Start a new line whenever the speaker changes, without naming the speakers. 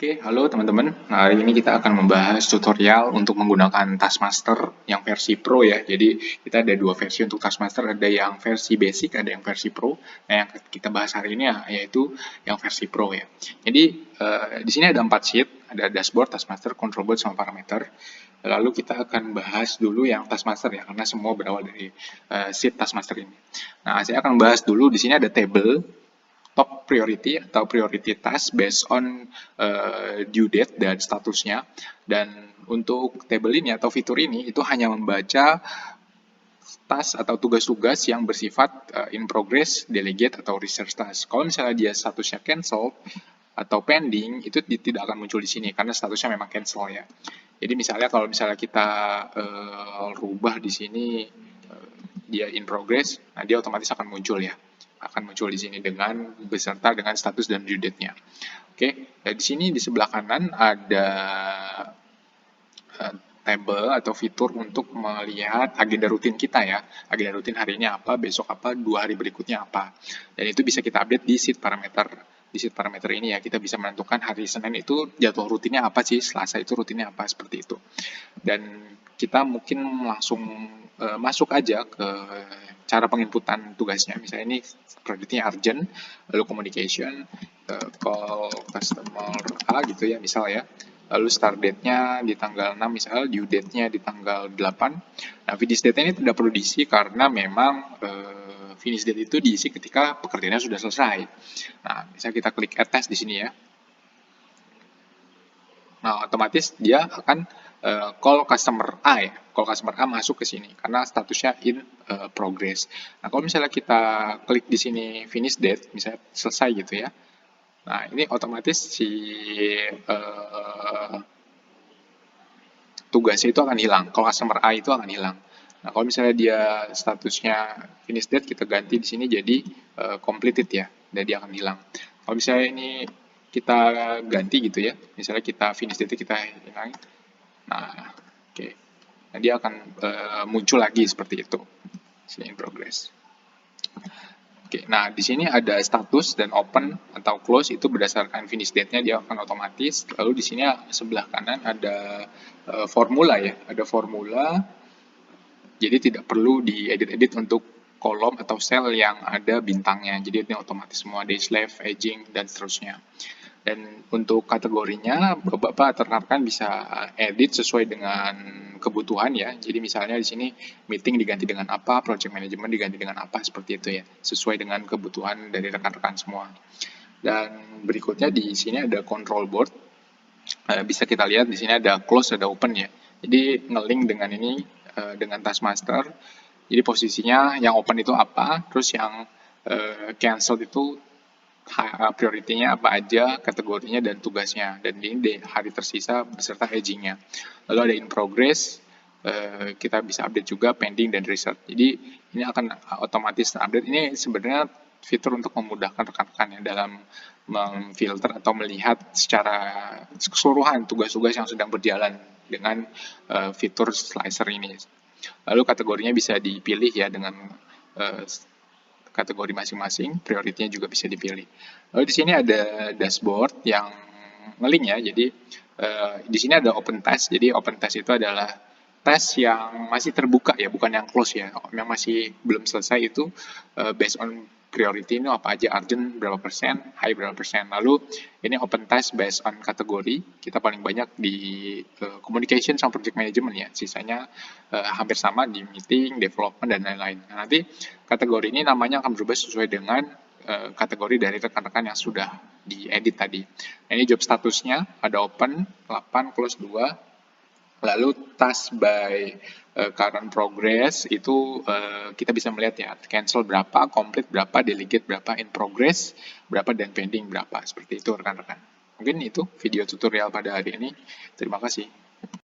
Oke, halo teman-teman. Nah, hari ini kita akan membahas tutorial untuk menggunakan Taskmaster yang versi Pro ya. Jadi kita ada dua versi untuk Taskmaster, ada yang versi basic, ada yang versi Pro. Nah, yang kita bahas hari ini yaitu yang versi Pro ya. Jadi di sini ada 4 sheet, ada dashboard, Taskmaster, control board, sama parameter. Lalu kita akan bahas dulu yang Taskmaster ya, karena semua berawal dari sheet Taskmaster ini. Nah, saya akan bahas dulu di sini ada table top priority atau priority task based on due date dan statusnya. Dan untuk table ini atau fitur ini itu hanya membaca task atau tugas-tugas yang bersifat in progress, delegate, atau research task. Kalau misalnya dia statusnya cancel atau pending, itu tidak akan muncul di sini karena statusnya memang cancel ya. Jadi misalnya kalau misalnya kita rubah di sini dia in progress, nah dia otomatis akan muncul ya. Akan muncul di sini dengan beserta dengan status dan due date-nya. Oke, nah, di sini di sebelah kanan ada table atau fitur untuk melihat agenda rutin kita ya. Agenda rutin hari ini apa, besok apa, 2 hari berikutnya apa. Dan itu bisa kita update di sheet parameter. Di sheet parameter ini ya, kita bisa menentukan hari Senin itu jadwal rutinnya apa sih, Selasa itu rutinnya apa, seperti itu. Dan kita mungkin langsung masuk aja ke cara penginputan tugasnya. Misalnya ini priority urgent, lalu communication, call customer A gitu ya, misal ya. Lalu start date-nya di tanggal 6 misalnya, due date-nya di tanggal 8. Nah, finish date ini tidak perlu diisi karena memang finish date itu diisi ketika pekerjaannya sudah selesai. Nah, misalnya kita klik add task di sini ya. Nah, otomatis dia akan call customer A ya. Call customer A masuk ke sini karena statusnya in progress. Nah, kalau misalnya kita klik di sini finish date, misalnya selesai gitu ya. Nah, ini otomatis si tugasnya itu akan hilang. Kalau customer A itu akan hilang. Nah, kalau misalnya dia statusnya finish date, kita ganti di sini jadi completed ya, dan dia akan hilang. Kalau misalnya ini kita ganti gitu ya, misalnya kita finish date kita hilang. Nah, oke. Nah, dia akan muncul lagi seperti itu. In progress. Oke, nah di sini ada status dan open atau close itu berdasarkan finish date-nya dia akan otomatis. Lalu di sini sebelah kanan ada formula ya, ada formula. Jadi tidak perlu diedit-edit untuk kolom atau sel yang ada bintangnya. Jadi ini otomatis semua days left, aging, dan seterusnya. Dan untuk kategorinya, Bapak atau rekan bisa edit sesuai dengan kebutuhan ya. Jadi misalnya di sini meeting diganti dengan apa, project management diganti dengan apa, seperti itu ya. Sesuai dengan kebutuhan dari rekan-rekan semua. Dan berikutnya di sini ada control board. Bisa kita lihat di sini ada close, ada open ya. Jadi nge-link dengan ini, dengan taskmaster. Jadi posisinya yang open itu apa, terus yang cancel itu prioritinya apa aja, kategorinya dan tugasnya, dan ini di hari tersisa beserta agingnya. Lalu ada in progress, kita bisa update juga pending dan research. Jadi ini akan otomatis update. Ini sebenarnya fitur untuk memudahkan rekan-rekan ya dalam memfilter atau melihat secara keseluruhan tugas-tugas yang sedang berjalan dengan fitur slicer ini. Lalu kategorinya bisa dipilih ya dengan kategori masing-masing, prioritinya juga bisa dipilih. Lalu di sini ada dashboard yang nge-link ya. Jadi di sini ada open task. Jadi open task itu adalah task yang masih terbuka ya, bukan yang close ya. Yang masih belum selesai itu based on priority ini apa aja, urgent berapa persen, high berapa persen. Lalu ini open task based on kategori, kita paling banyak di communication sama project management ya, sisanya hampir sama di meeting, development, dan lain-lain. Nah, nanti kategori ini namanya akan berubah sesuai dengan kategori dari rekan-rekan yang sudah diedit tadi. Nah, ini job statusnya ada open, 8, close 2, lalu task by current progress itu kita bisa melihat ya, cancel berapa, complete berapa, delegate berapa, in progress berapa, dan pending berapa. Seperti itu rekan-rekan. Mungkin itu video tutorial pada hari ini. Terima kasih.